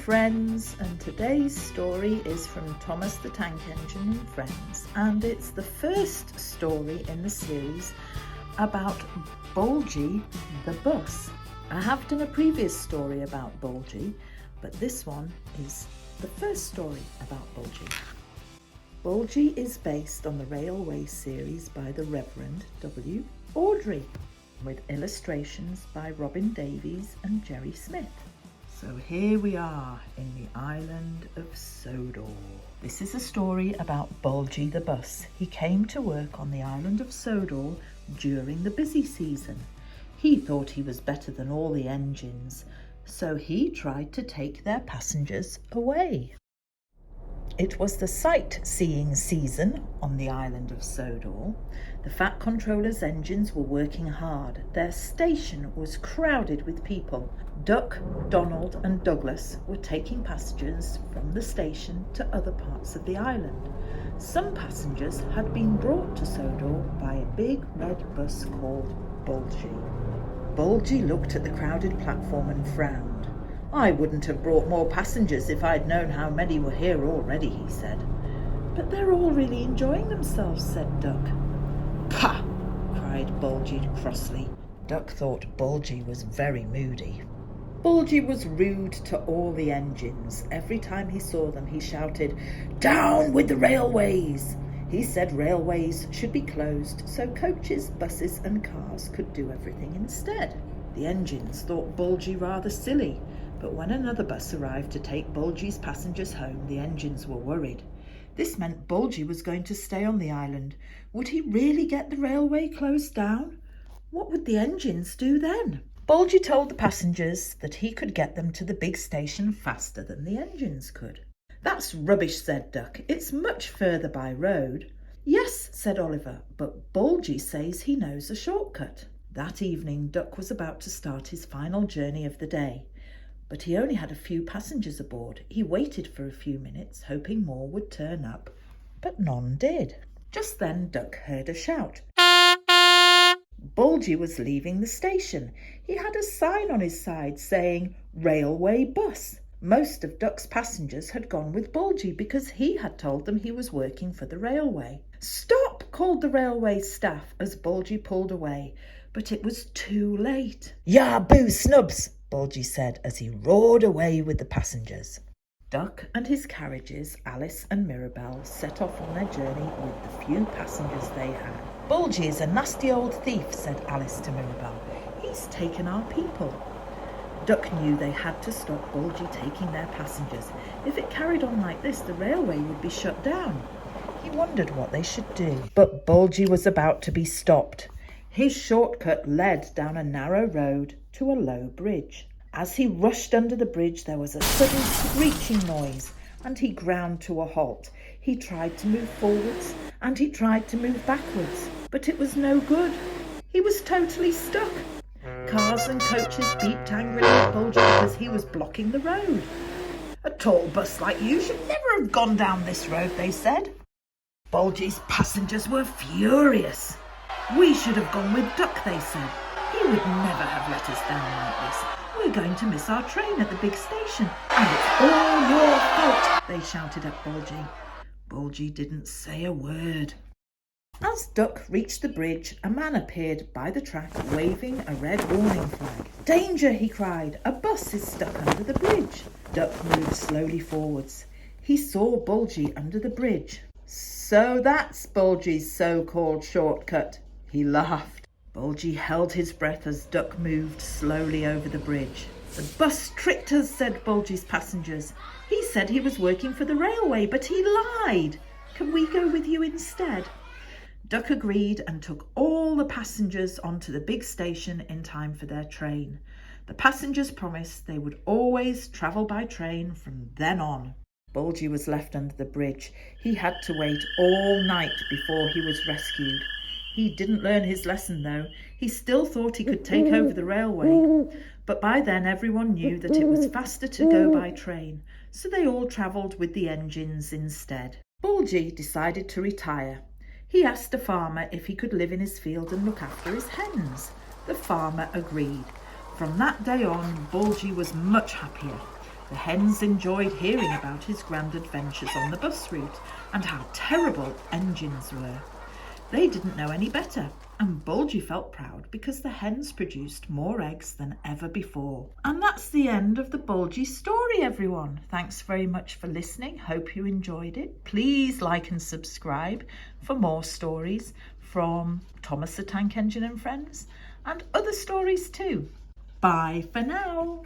friends, and today's story is from Thomas the Tank Engine and Friends, and it's the first story in the series about Bulgy the bus. I have done a previous story about Bulgy, but this one is the first story about Bulgy. Bulgy is based on the Railway series by the Reverend W. Awdry, with illustrations by Robin Davies and Jerry Smith. So here we are in the island of Sodor. This is a story about Bulgy the bus. He came to work on the island of Sodor during the busy season. He thought he was better than all the engines, so he tried to take their passengers away. It was the sightseeing season on the island of Sodor. The Fat Controller's engines were working hard. Their station was crowded with people. Duck, Donald and Douglas were taking passengers from the station to other parts of the island. Some passengers had been brought to Sodor by a big red bus called Bulgy. Bulgy looked at the crowded platform and frowned. "I wouldn't have brought more passengers if I'd known how many were here already," he said. "But they're all really enjoying themselves," said Duck. "Pah!" cried Bulgy crossly. Duck thought Bulgy was very moody. Bulgy was rude to all the engines. Every time he saw them, he shouted, "Down with the railways!" He said railways should be closed so coaches, buses and cars could do everything instead. The engines thought Bulgy rather silly, but when another bus arrived to take Bulgy's passengers home, the engines were worried. This meant Bulgy was going to stay on the island. Would he really get the railway closed down? What would the engines do then? Bulgy told the passengers that he could get them to the big station faster than the engines could. "That's rubbish," said Duck. "It's much further by road." "Yes," said Oliver, "but Bulgy says he knows a shortcut." That evening, Duck was about to start his final journey of the day, but he only had a few passengers aboard. He waited for a few minutes, hoping more would turn up, but none did. Just then, Duck heard a shout. Bulgy was leaving the station. He had a sign on his side saying, "Railway Bus." Most of Duck's passengers had gone with Bulgy because he had told them he was working for the railway. "Stop!" called the railway staff as Bulgy pulled away, but it was too late. "Yah, boo, snubs!" Bulgy said as he roared away with the passengers. Duck and his carriages, Alice and Mirabelle, set off on their journey with the few passengers they had. "Bulgy is a nasty old thief," said Alice to Mirabelle. "He's taken our people." Duck knew they had to stop Bulgy taking their passengers. If it carried on like this, the railway would be shut down. He wondered what they should do. But Bulgy was about to be stopped. His shortcut led down a narrow road to a low bridge. As he rushed under the bridge, there was a sudden screeching noise, and he ground to a halt. He tried to move forwards, and he tried to move backwards, but it was no good. He was totally stuck. Cars and coaches beeped angrily at Bulgy because he was blocking the road. "A tall bus like you should never have gone down this road," they said. Bulgy's passengers were furious. "We should have gone with Duck," they said. "He would never have let us down like this. We're going to miss our train at the big station, and it's all your fault," they shouted at Bulgy. Bulgy didn't say a word. As Duck reached the bridge, a man appeared by the track waving a red warning flag. "Danger!" he cried. "A bus is stuck under the bridge." Duck moved slowly forwards. He saw Bulgy under the bridge. "So that's Bulgy's so-called shortcut," he laughed. Bulgy held his breath as Duck moved slowly over the bridge. "The bus tricked us," said Bulgy's passengers. "He said he was working for the railway, but he lied. Can we go with you instead?" Duck agreed and took all the passengers onto the big station in time for their train. The passengers promised they would always travel by train from then on. Bulgy was left under the bridge. He had to wait all night before he was rescued. He didn't learn his lesson, though. He still thought he could take over the railway. But by then everyone knew that it was faster to go by train, so they all travelled with the engines instead. Bulgy decided to retire. He asked a farmer if he could live in his field and look after his hens. The farmer agreed. From that day on, Bulgy was much happier. The hens enjoyed hearing about his grand adventures on the bus route and how terrible engines were. They didn't know any better, and Bulgy felt proud because the hens produced more eggs than ever before. And that's the end of the Bulgy story, everyone. Thanks very much for listening. Hope you enjoyed it. Please like and subscribe for more stories from Thomas the Tank Engine and Friends, and other stories too. Bye for now.